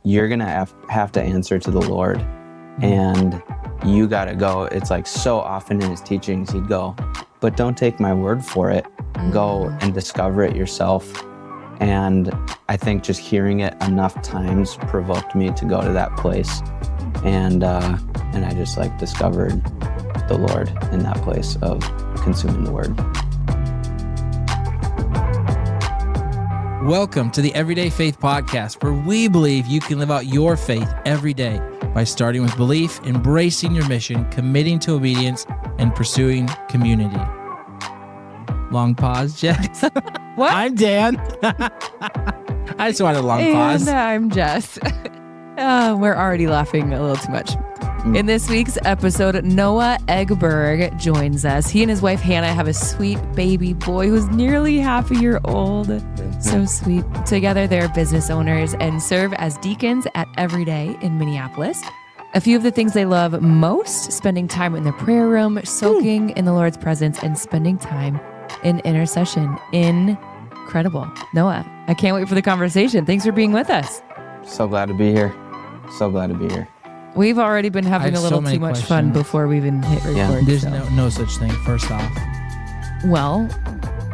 you're going to have to answer to the Lord, and you got to go. It's like so often in his teachings, he'd go, but don't take my word for it. Go and discover it yourself. And I think just hearing it enough times provoked me to go to that place. And I just like discovered the Lord in that place of consuming the word. Welcome to the Everyday Faith Podcast, where we believe you can live out your faith every day by starting with belief, embracing your mission, committing to obedience, and pursuing community. Long pause, Jess. What? I'm Dan. I just wanted a long pause. And I'm Jess. We're already laughing a little too much. In this week's episode, Noah Egeberg joins us. He and his wife, Hannah, have a sweet baby boy who's nearly half a year old. So sweet. Together, they're business owners and serve as deacons at Everyday in Minneapolis. A few of the things they love most: spending time in the prayer room, soaking in the Lord's presence, and spending time in intercession. Incredible. Noah, I can't wait for the conversation. Thanks for being with us. So glad to be here. So glad to be here. We've already been having a little too much fun before we even hit record. Yeah. There's no such thing, first off. Well,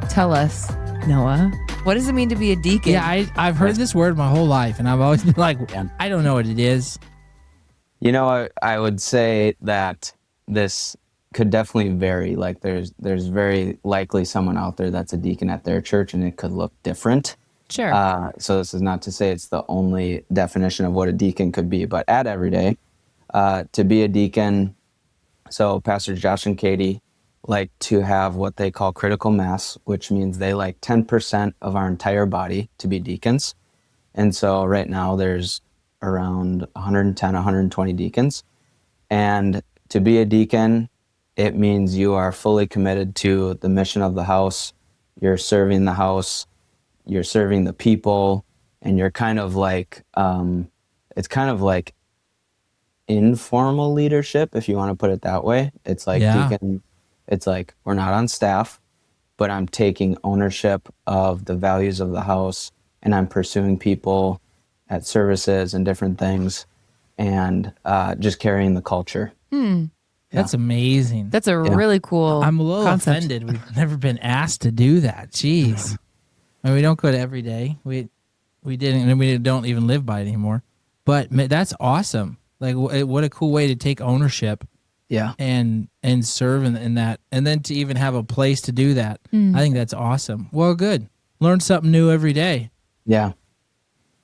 tell us, Noah, what does it mean to be a deacon? Yeah, I've heard this word my whole life, and I've always been like, I don't know what it is. You know, I would say that this could definitely vary. Like there's very likely someone out there that's a deacon at their church, and it could look different. Sure. So this is not to say it's the only definition of what a deacon could be, but at Everyday, to be a deacon, so Pastor Josh and Katie like to have what they call critical mass, which means they like 10% of our entire body to be deacons. And so right now there's around 110, 120 deacons. And to be a deacon, it means you are fully committed to the mission of the house. You're serving the house, you're serving the people, and you're kind of like, it's kind of like informal leadership, if you want to put it that way. It's like deacon, it's like we're not on staff, but I'm taking ownership of the values of the house, and I'm pursuing people at services and different things, and just carrying the culture. That's amazing. That's a really cool I'm a little concept. offended. We've never been asked to do that. Jeez. I mean, we don't go to Everyday. We didn't, and we don't even live by it anymore. But that's awesome. Like, what a cool way to take ownership. Yeah. And serve in that, and then to even have a place to do that. I think that's awesome. Well, good. Learn something new every day. Yeah.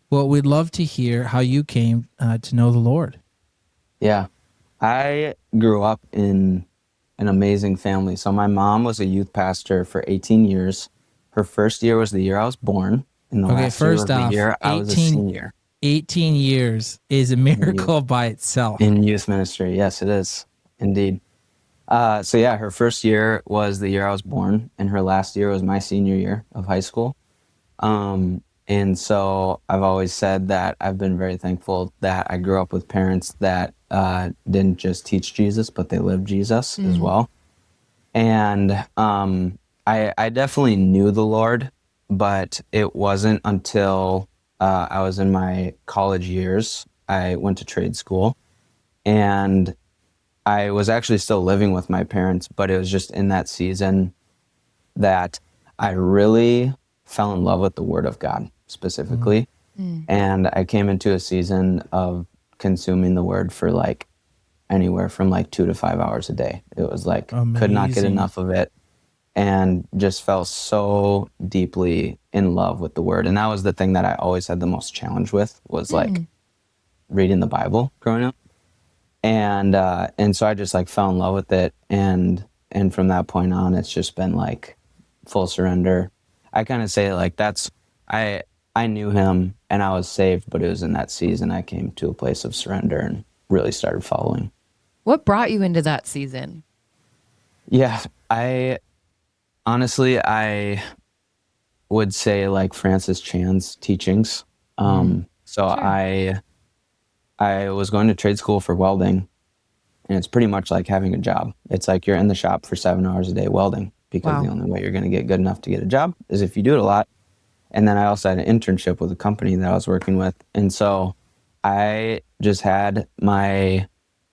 Well, we'd love to hear how you came to know the Lord. Yeah. I grew up in an amazing family. So my mom was a youth pastor for 18 years. Her first year was the year I was born. And the last year was the year I was a senior. 18 years is a miracle by itself. In youth ministry. Yes, it is. Indeed. So yeah, her first year was the year I was born, and her last year was my senior year of high school. And so I've always said that I've been very thankful that I grew up with parents that didn't just teach Jesus, but they lived Jesus as well. And I definitely knew the Lord, but it wasn't until I was in my college years. I went to trade school, and I was actually still living with my parents, but it was just in that season that I really fell in love with the Word of God specifically. And I came into a season of consuming the Word for like anywhere from like 2 to 5 hours a day. It was like, could not get enough of it, and just fell so deeply in love with the Word. And that was the thing that I always had the most challenge with, was like reading the Bible growing up. And so I just like fell in love with it. And from that point on, it's just been like full surrender. I kind of say like I knew him and I was saved, but it was in that season I came to a place of surrender and really started following. What brought you into that season? Yeah, I would say like Francis Chan's teachings. So sure. I was going to trade school for welding, and it's pretty much like having a job. It's like you're in the shop for 7 hours a day welding, because the only way you're going to get good enough to get a job is if you do it a lot. And then I also had an internship with a company that I was working with. And so I just had my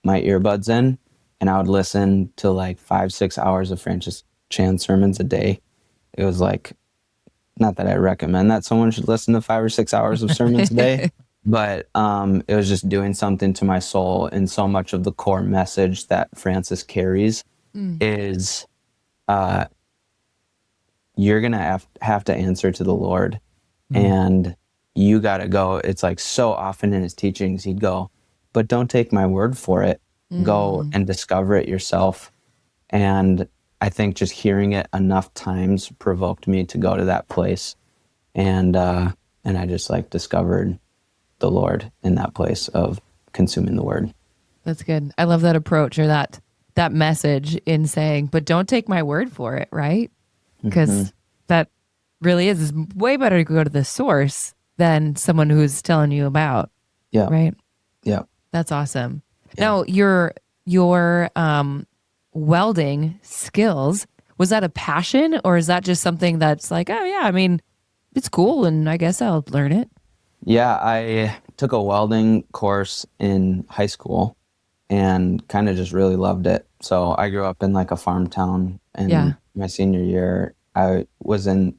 earbuds in, and I would listen to like 5-6 hours of Francis Chan sermons a day. It was like, not that I recommend that someone should listen to 5 or 6 hours of sermons a day, but it was just doing something to my soul. And so much of the core message that Francis carries is you're going to have to answer to the Lord, and you got to go. It's like so often in his teachings, he'd go, but don't take my word for it. Go and discover it yourself. And I think just hearing it enough times provoked me to go to that place. And I just like discovered the Lord in that place of consuming the word. That's good. I love that approach, or that message in saying, but don't take my word for it, right? Because that really is way better to go to the source than someone who's telling you about. Yeah. Right. Yeah. That's awesome. Yeah. Now, your welding skills, was that a passion, or is that just something that's like, oh yeah, I mean, it's cool and I guess I'll learn it? Yeah, I took a welding course in high school and kind of just really loved it. So I grew up in like a farm town, and my senior year, I was in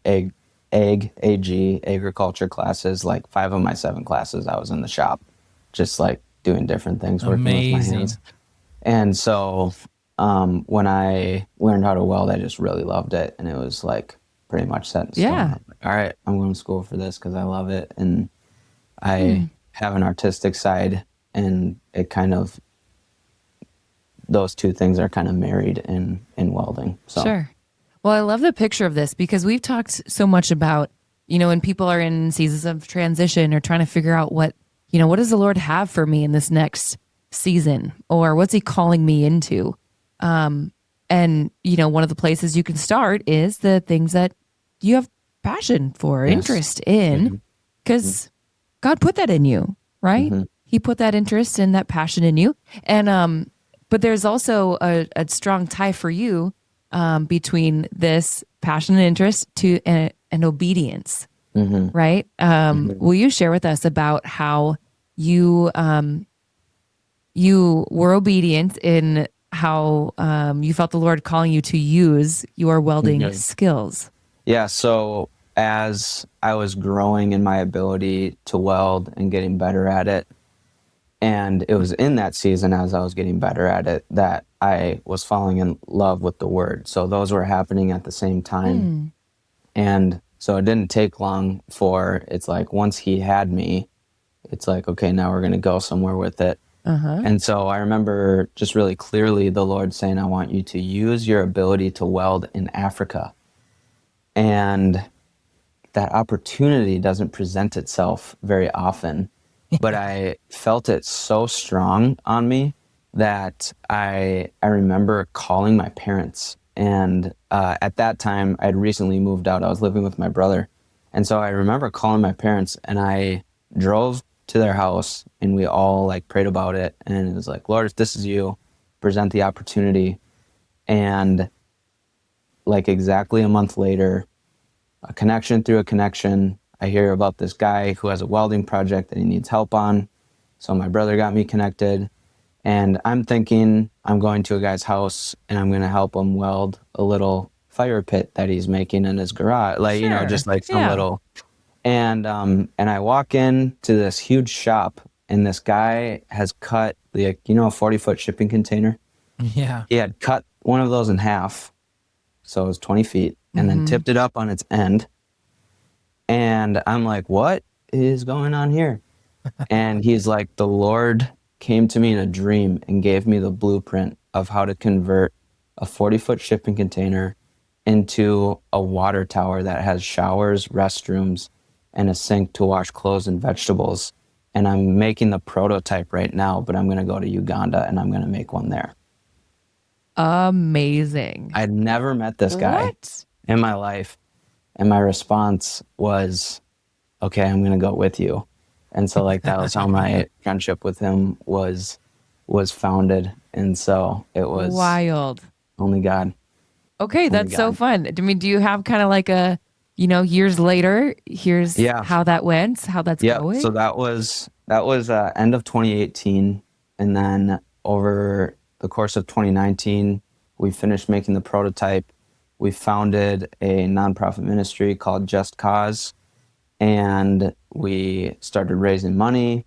agriculture classes. Like 5 of my 7 classes, I was in the shop, just like doing different things, working with my hands. And so when I learned how to weld, I just really loved it. And it was like pretty much set in stone. Yeah. I'm like, all right, I'm going to school for this because I love it. And I have an artistic side, and it kind of, those two things are kind of married in welding. So. Sure. Well, I love the picture of this because we've talked so much about, when people are in seasons of transition or trying to figure out what does the Lord have for me in this next season, or what's he calling me into? And, one of the places you can start is the things that you have passion for, interest in, because God put that in you, right? He put that interest and that passion in you. And, but there's also a strong tie for you between this passion and interest to and obedience, right? Will you share with us about how you you were obedient in how you felt the Lord calling you to use your welding skills? Yeah, so as I was growing in my ability to weld and getting better at it, and it was in that season as I was getting better at it that I was falling in love with the word. So those were happening at the same time. And so it didn't take long for, it's like once he had me, it's like, okay, now we're going to go somewhere with it. And so I remember just really clearly the Lord saying, I want you to use your ability to weld in Africa. And that opportunity doesn't present itself very often. But I felt it so strong on me that I remember calling my parents. And at that time, I'd recently moved out. I was living with my brother. And so I remember calling my parents, and I drove to their house, and we all like prayed about it. And it was like, Lord, if this is you, present the opportunity. And like exactly a month later, a connection through a connection, I hear about this guy who has a welding project that he needs help on. So my brother got me connected, and I'm thinking I'm going to a guy's house and I'm going to help him weld a little fire pit that he's making in his garage. Like, just like some little. And I walk in to this huge shop, and this guy has cut the, a 40-foot shipping container. Yeah. He had cut one of those in half. So it was 20 feet, and then tipped it up on its end. And I'm like, what is going on here? And he's like, the Lord came to me in a dream and gave me the blueprint of how to convert a 40-foot shipping container into a water tower that has showers, restrooms, and a sink to wash clothes and vegetables. And I'm making the prototype right now, but I'm going to go to Uganda and I'm going to make one there. Amazing. I'd never met this guy in my life. And my response was, okay, I'm going to go with you. And so like that was how my friendship with him was founded. And so it was wild. Only God. Okay, that's so fun. I mean, do you have kind of like a, years later, here's how that went, how that's going? So that was That was end of 2018. And then over the course of 2019, we finished making the prototype. We founded a nonprofit ministry called Just Cause, and we started raising money.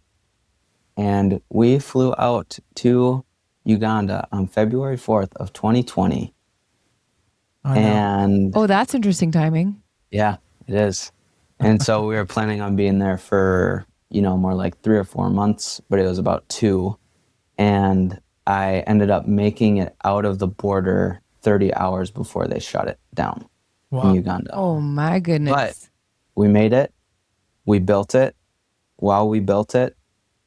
And we flew out to Uganda on February 4th of 2020. I know. And Oh, that's interesting timing. yeah, it is. And so we were planning on being there for, more like 3 or 4 months, but it was about 2. And I ended up making it out of the border 30 hours before they shut it down in Uganda. Oh my goodness. But we made it. We built it. While we built it,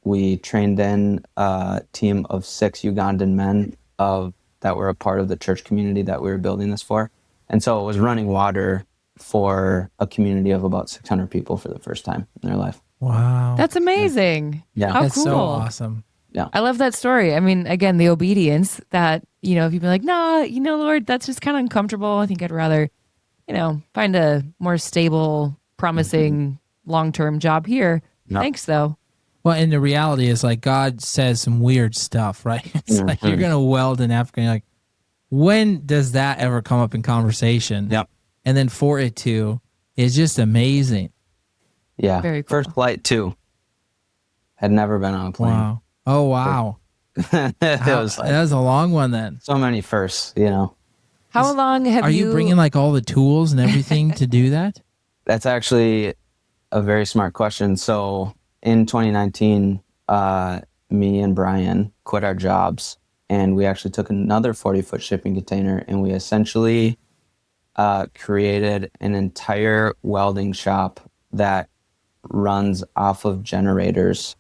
we trained in a team of 6 Ugandan men that were a part of the church community that we were building this for. And so it was running water for a community of about 600 people for the first time in their life. Wow. That's amazing. Yeah. How That's cool. so awesome. Yeah. I love that story. I mean, again, the obedience that, if you'd be like, nah, Lord, that's just kind of uncomfortable. I think I'd rather, find a more stable, promising, long-term job here. Yep. Thanks, though. Well, and the reality is like God says some weird stuff, right? It's like you're going to weld in Africa. And you're like, when does that ever come up in conversation? Yep. And then for it to, is just amazing. Yeah. Very cool. First flight too. Had never been on a plane. Wow. Oh, wow. It was like That was a long one then. so many firsts, How long have Are you bringing like all the tools and everything to do that? That's actually a very smart question. So in 2019, me and Brian quit our jobs, and we actually took another 40-foot shipping container, and we essentially created an entire welding shop that runs off of generators,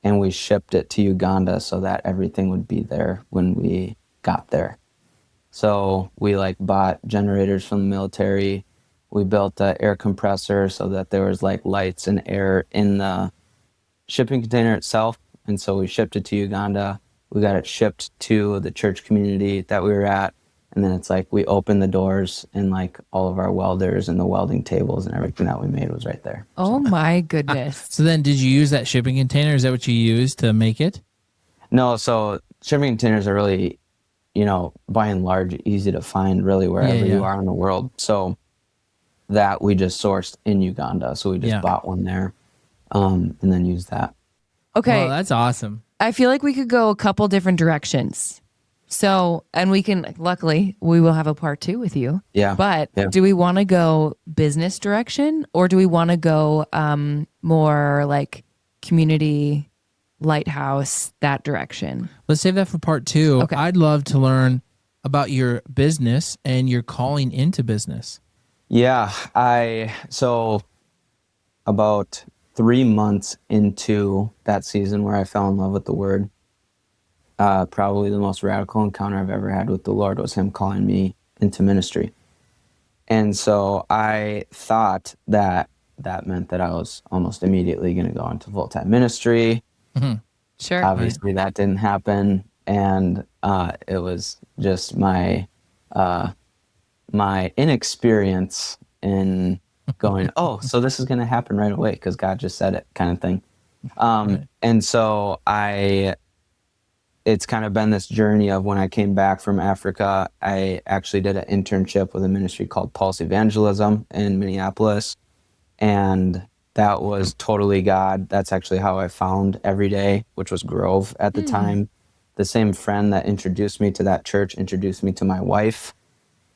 and we shipped it to Uganda so that everything would be there when we got there. So we bought generators from the military. We built an air compressor so that there was lights and air in the shipping container itself. And so we shipped it to Uganda. We got it shipped to the church community that we were at. And then it's we opened the doors, and all of our welders and the welding tables and everything that we made was right there. Oh my goodness. So then did you use that shipping container? Is that what you used to make it? No, so shipping containers are really, by and large, easy to find really wherever you are in the world. So that we just sourced in Uganda. So we just bought one there and then used that. Okay. Well, that's awesome. I feel like we could go a couple different directions. So, and we can, luckily, we will have a part 2 with you. Yeah. But do we want to go business direction, or do we want to go more community, lighthouse, that direction? Let's save that for part 2. Okay. I'd love to learn about your business and your calling into business. Yeah. So about 3 months into that season where I fell in love with the word, probably the most radical encounter I've ever had with the Lord was him calling me into ministry. And so I thought that meant that I was almost immediately going to go into full-time ministry. Mm-hmm. Sure. Obviously that didn't happen. And it was just my inexperience in going, oh, so this is going to happen right away because God just said it, kind of thing. Right. And so it's kind of been this journey of when I came back from Africa, I actually did an internship with a ministry called Pulse Evangelism in Minneapolis. And that was totally God. That's actually how I found Every Day, which was Grove at the time. The same friend that introduced me to that church introduced me to my wife.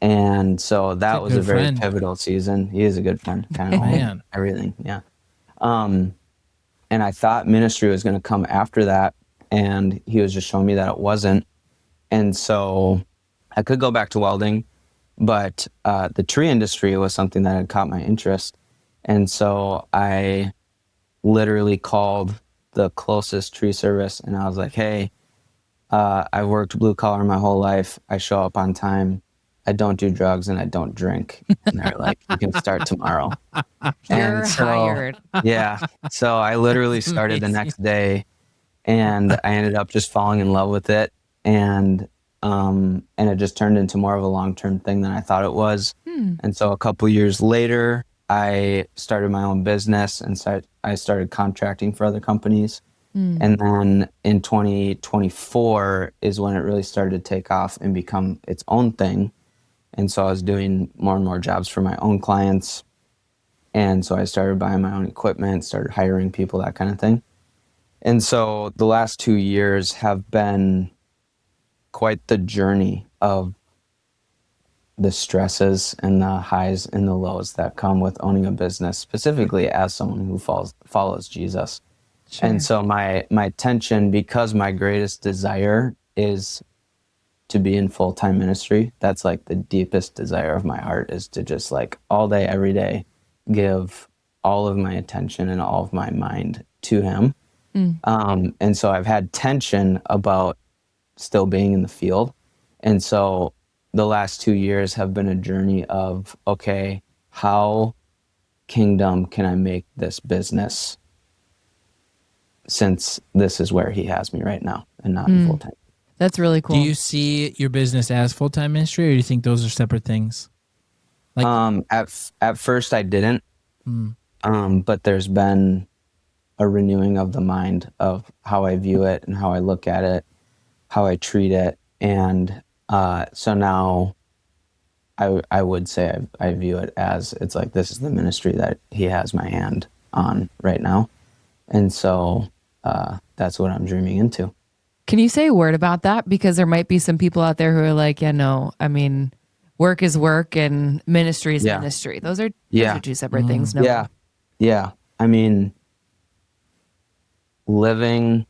And so that was a very friend. pivotal season. He is a good friend, kind of Man. everything. Yeah. And I thought ministry was going to come after that. And he was just showing me that it wasn't. And so I could go back to welding, but the tree industry was something that had caught my interest. And so I literally called the closest tree service, and I was like, hey, I worked blue collar my whole life. I show up on time. I don't do drugs, and I don't drink. And they're like, you can start tomorrow. You're And so, hired. Yeah. So I literally started the next day, and I ended up just falling in love with it. And it just turned into more of a long-term thing than I thought it was. And so a couple years later, I started my own business and I started contracting for other companies. And then in 2024 is when it really started to take off and become its own thing. And so I was doing more and more jobs for my own clients. And so I started buying my own equipment, started hiring people, that kind of thing. And so the last 2 years have been quite the journey of the stresses and the highs and the lows that come with owning a business, specifically as someone who follows Jesus. Sure. And so my tension, because my greatest desire is to be in full-time ministry, that's like the deepest desire of my heart, is to just like all day, every day, give all of my attention and all of my mind to him. And so I've had tension about still being in the field. And so the last 2 years have been a journey of, okay, how kingdom can I make this business, since this is where he has me right now and not in full time. That's really cool. Do you see your business as full-time ministry, or do you think those are separate things? Like, At first I didn't, but there's been a renewing of the mind of how I view it and how I look at it, how I treat it. And so now I would say I view it as, it's like, this is the ministry that he has my hand on right now. And so that's what I'm dreaming into. Can you say a word about that? Because there might be some people out there who are like, yeah, no, I mean, work is work and ministry is ministry. Those are two separate things. No. Yeah. I mean, living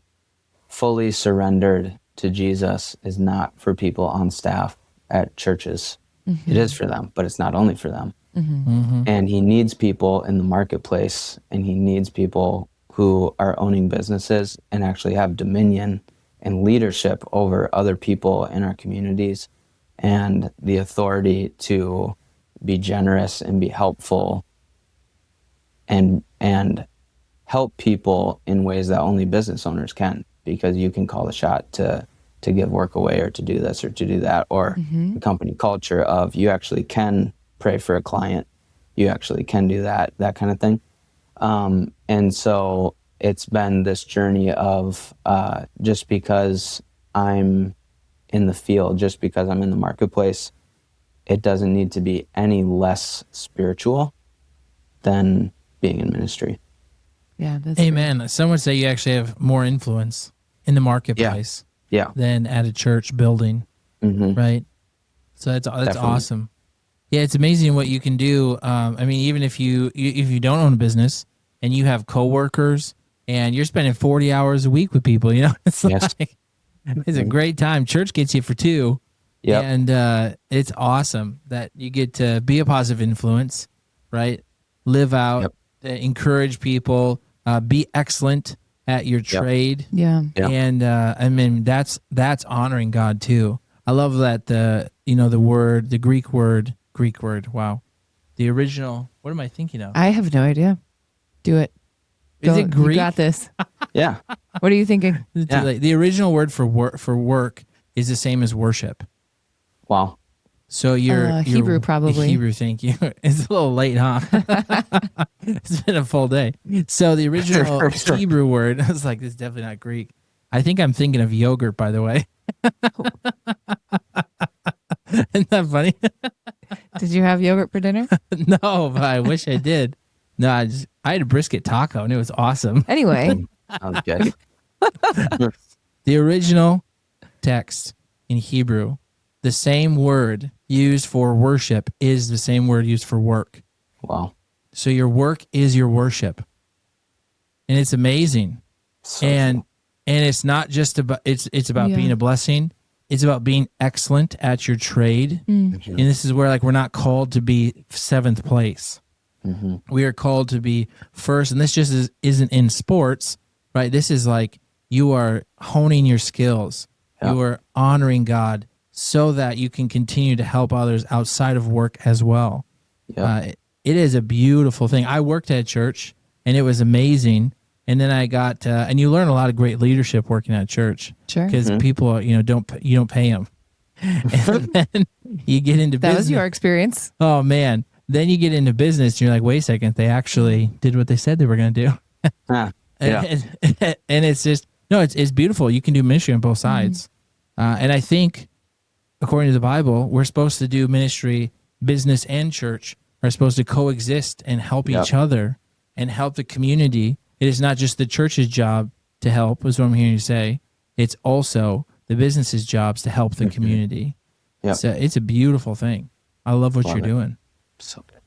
fully surrendered to Jesus is not for people on staff at churches. It is for them, but it's not only for them. And he needs people in the marketplace, and he needs people who are owning businesses and actually have dominion and leadership over other people in our communities, and the authority to be generous and be helpful and help people in ways that only business owners can, because you can call the shot to give work away, or to do this or to do that, or the company culture of, you actually can pray for a client, you actually can do that kind of thing. And so it's been this journey of just because I'm in the field, just because I'm in the marketplace, it doesn't need to be any less spiritual than being in ministry. Yeah. That's amen. Great. Some would say you actually have more influence in the marketplace than at a church building, right? So that's awesome. Yeah, it's amazing what you can do. I mean, even if you don't own a business and you have coworkers and you're spending 40 hours a week with people, it's like, it's a great time. Church gets you for two. Yep. And it's awesome that you get to be a positive influence, right? Live out, encourage people, be excellent at your trade. Yeah. And I mean, that's honoring God too. I love that the Greek word, wow. The original, what am I thinking of? I have no idea. Do it. Is it Greek? You got this. Yeah. What are you thinking? The original word for work is the same as worship. Wow. So you're Hebrew, probably. Hebrew, thank you. It's a little late, huh? It's been a full day. So the original Hebrew word, I was like, this is definitely not Greek. I think I'm thinking of yogurt, by the way. Isn't that funny? Did you have yogurt for dinner? No, but I wish I did. No, I had a brisket taco, and it was awesome. Anyway. That was good. The original text in Hebrew, the same word used for worship is the same word used for work. Wow. So your work is your worship. And it's amazing. So and it's not just about it's about being a blessing. It's about being excellent at your trade. And this is where we're not called to be seventh place. We are called to be first, and this just isn't in sports, right? This is like you are honing your skills. You are honoring God so that you can continue to help others outside of work as well. It is a beautiful thing. I worked at a church, and it was amazing. And then I got, and you learn a lot of great leadership working at church. Sure. Because people, you don't pay them. And then you get into business. That was your experience. Oh, man. Then you get into business, and you're like, wait a second, they actually did what they said they were going to do. Yeah. And it's just, no, it's beautiful. You can do ministry on both sides. And I think, according to the Bible, we're supposed to do ministry, business and church are supposed to coexist and help each other and help the community. It is not just the church's job to help, is what I'm hearing you say. It's also the business's jobs to help the community. Yep. So it's a beautiful thing. I love what you're doing. So good.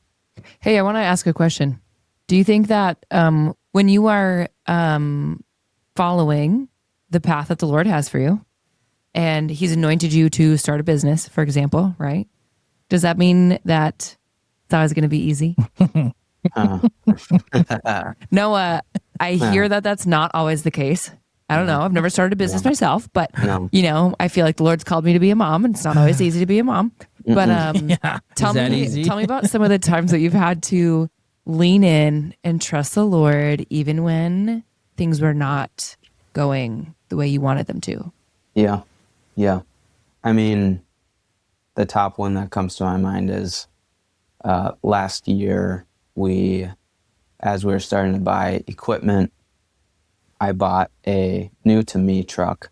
Hey, I want to ask a question. Do you think that when you are following the path that the Lord has for you, and He's anointed you to start a business, for example, right? Does that mean that it's always going to be easy? Noah, I hear that that's not always the case. I don't know. I've never started a business myself, but I feel like the Lord's called me to be a mom, and it's not always easy to be a mom. But tell me about some of the times that you've had to lean in and trust the Lord, even when things were not going the way you wanted them to. Yeah. I mean, the top one that comes to my mind is last year, as we were starting to buy equipment, I bought a new to me truck,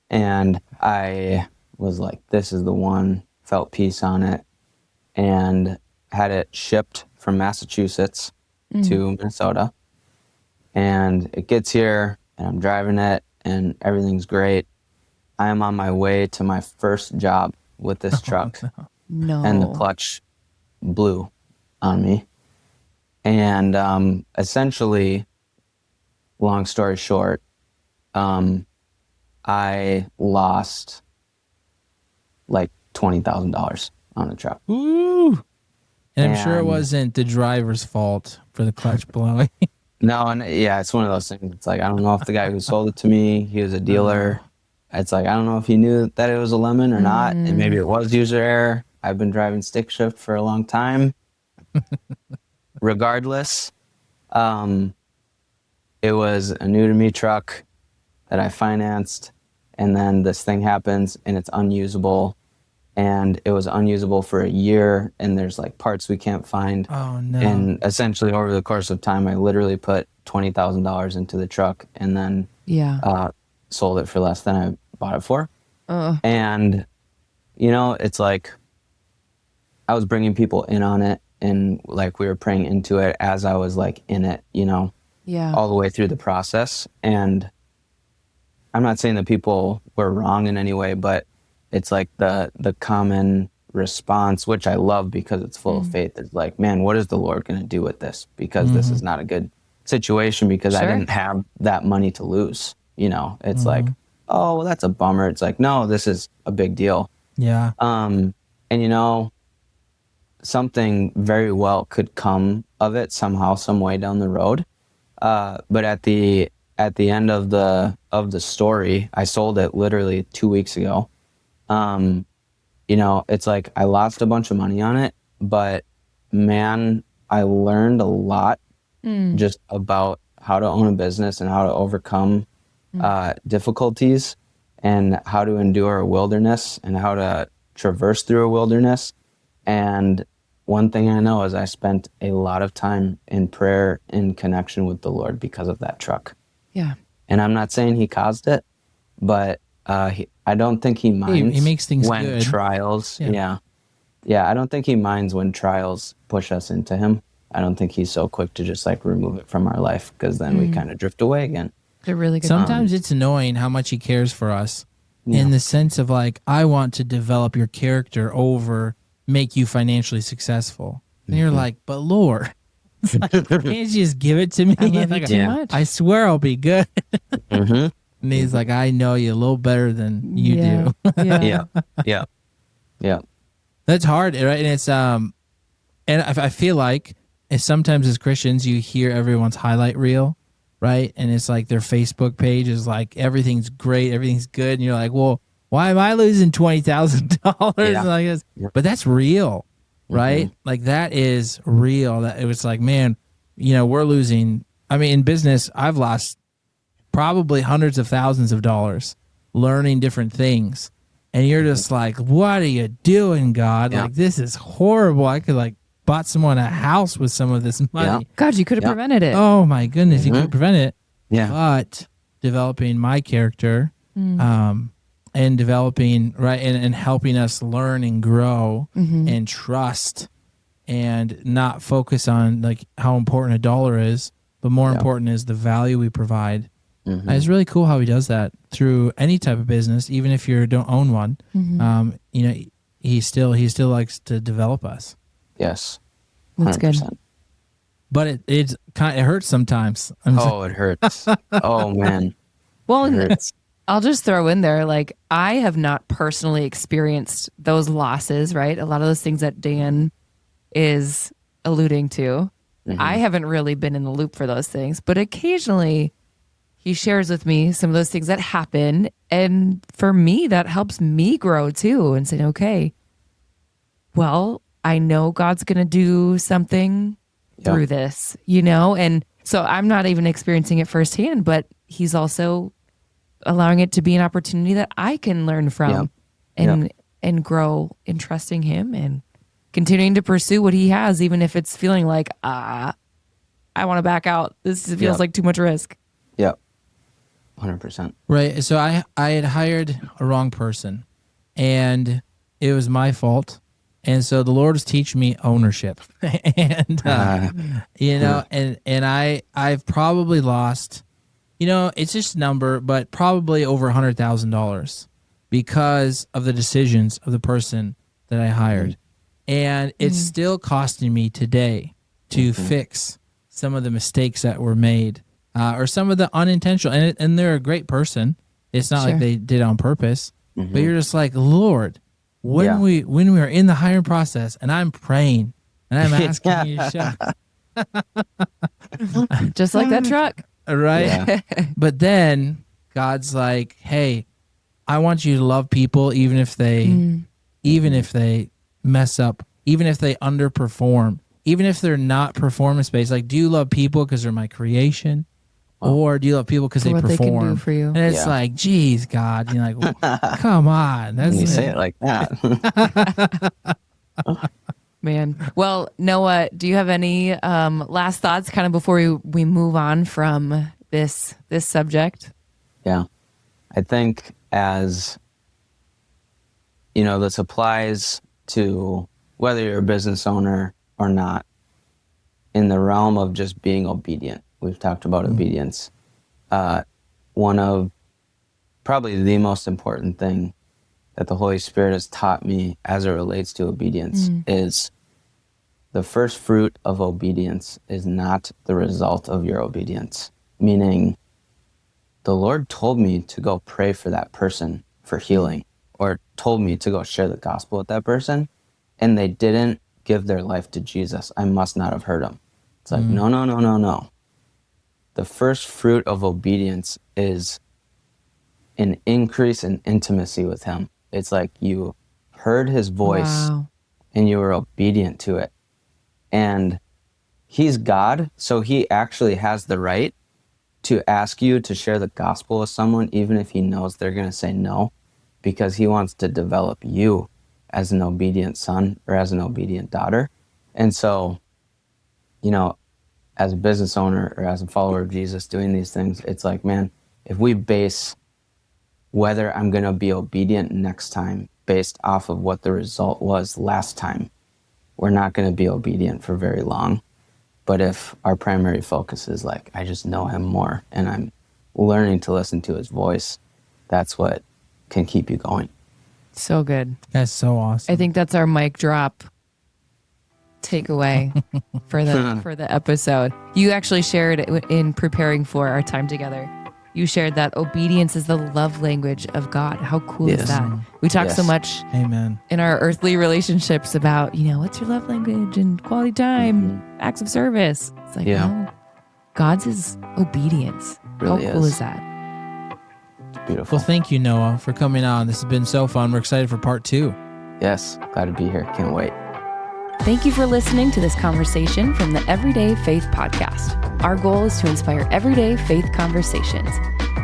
and I was like, this is the one, felt peace on it, and had it shipped from Massachusetts to Minnesota. And it gets here, and I'm driving it, and everything's great. I am on my way to my first job with this truck. No. And the clutch blew on me. And essentially, long story short, I lost like $20,000 on the truck. Ooh. And I'm sure it wasn't the driver's fault for the clutch blowing. No, and it's one of those things. It's like, I don't know if the guy who sold it to me, he was a dealer. It's like, I don't know if he knew that it was a lemon or not, and maybe it was user error. I've been driving stick shift for a long time. Regardless, it was a new to me truck that I financed, and then this thing happens and it's unusable, and it was unusable for a year, and there's like parts we can't find. Oh no. And essentially over the course of time, I literally put $20,000 into the truck, and then sold it for less than I bought it for. And it's like I was bringing people in on it, and like we were praying into it as I was like in it, all the way through the process. And I'm not saying that people were wrong in any way, but it's like the common response, which I love because it's full of faith, is like, man, what is the Lord going to do with this? Because this is not a good situation, because I didn't have that money to lose. It's like, oh, well, that's a bummer. It's like, no, this is a big deal. Yeah. And something very well could come of it somehow, some way down the road. But at the end of the story, I sold it literally 2 weeks ago. It's like I lost a bunch of money on it, but man, I learned a lot just about how to own a business and how to overcome difficulties, and how to endure a wilderness, and how to traverse through a wilderness. And one thing I know is I spent a lot of time in prayer, in connection with the Lord, because of that truck. Yeah. And I'm not saying he caused it, but I don't think he minds. He makes things when good. Trials. Yeah. I don't think he minds when trials push us into him. I don't think he's so quick to just like remove it from our life, because then we kind of drift away again. They're really good. Sometimes it's annoying how much he cares for us, in the sense of like, I want to develop your character over make you financially successful. And you're like, but Lord, like, can't you just give it to me? I love you Like, too much. I swear I'll be good. And he's like, I know you a little better than you do. Yeah. That's hard, right? And it's and I feel like sometimes as Christians you hear everyone's highlight reel, right? And it's like their Facebook page is like everything's great, everything's good, and you're like, well, why am I losing $20,000 like this? But that's real, right? Like that is real. That it was like, man, we're losing. I mean, in business, I've lost probably hundreds of thousands of dollars learning different things. And you're just like, what are you doing, God? Like, this is horrible. I could bought someone a house with some of this money. God, you could have Yeah. prevented it. Oh my goodness, you could prevent it. Yeah. But developing my character, and developing and helping us learn and grow and trust, and not focus on like how important a dollar is, but more important is the value we provide. It's really cool how he does that through any type of business, even if you don't own one. You know, he still likes to develop us. Yes. That's good. But it hurts sometimes. It hurts. Oh man. Well, It hurts. I'll just throw in there, like, I have not personally experienced those losses, right? A lot of those things that Dan is alluding to. I haven't really been in the loop for those things, but occasionally he shares with me some of those things that happen. And for me, that helps me grow too, and saying, okay, well, I know God's going to do something through this, you know? And so I'm not even experiencing it firsthand, but he's also allowing it to be an opportunity that I can learn from and grow in trusting him and continuing to pursue what he has, even if it's feeling like, I want to back out. This feels like too much risk. Yep. 100%. Right. So I had hired a wrong person, and it was my fault. And so the Lord is teaching me ownership, and you know, and I've probably lost, you know, it's just a number, but probably over $100,000 because of the decisions of the person that I hired, and it's still costing me today to fix some of the mistakes that were made, or some of the unintentional. And they're a great person. It's not like they did it on purpose, but you're just like, Lord. When we are in the hiring process, and I'm praying and I'm asking you to show, just like that truck, right? Yeah. But then God's like, "Hey, I want you to love people, even if they mess up, even if they underperform, even if they're not performance based. Like, do you love people because they're my creation?" Or do you love people because they perform? They can do for you. And it's like, geez, God, you're like, well, come on. That's you say it like that. Man. Well, Noah, do you have any last thoughts kind of before we move on from this subject? Yeah. I think, as you know, this applies to whether you're a business owner or not, in the realm of just being obedient. We've talked about obedience. One of probably the most important thing that the Holy Spirit has taught me as it relates to obedience is the first fruit of obedience is not the result of your obedience. Meaning, the Lord told me to go pray for that person for healing, or told me to go share the gospel with that person, and they didn't give their life to Jesus. I must not have heard him. It's like, no. The first fruit of obedience is an increase in intimacy with him. It's like you heard his voice and you were obedient to it. And he's God, so he actually has the right to ask you to share the gospel with someone, even if he knows they're going to say no, because he wants to develop you as an obedient son or as an obedient daughter. And so, you know, as a business owner or as a follower of Jesus doing these things, it's like, man, if we base whether I'm going to be obedient next time based off of what the result was last time, we're not going to be obedient for very long. But if our primary focus is like, I just know him more and I'm learning to listen to his voice, that's what can keep you going. So good. That's so awesome. I think that's our mic drop takeaway for the episode. You actually shared in preparing for our time together. You shared that obedience is the love language of God. How cool is that? We talk so much in our earthly relationships about, you know, what's your love language and quality time, acts of service. It's like, no, God's is obedience. Really How cool is that? It's beautiful. Well, thank you, Noah, for coming on. This has been so fun. We're excited for part 2. Yes, glad to be here. Can't wait. Thank you for listening to this conversation from the Everyday Faith Podcast. Our goal is to inspire everyday faith conversations.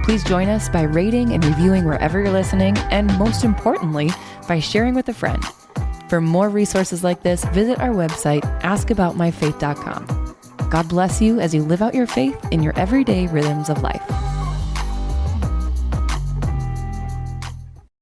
Please join us by rating and reviewing wherever you're listening, and most importantly, by sharing with a friend. For more resources like this, visit our website, askaboutmyfaith.com. God bless you as you live out your faith in your everyday rhythms of life.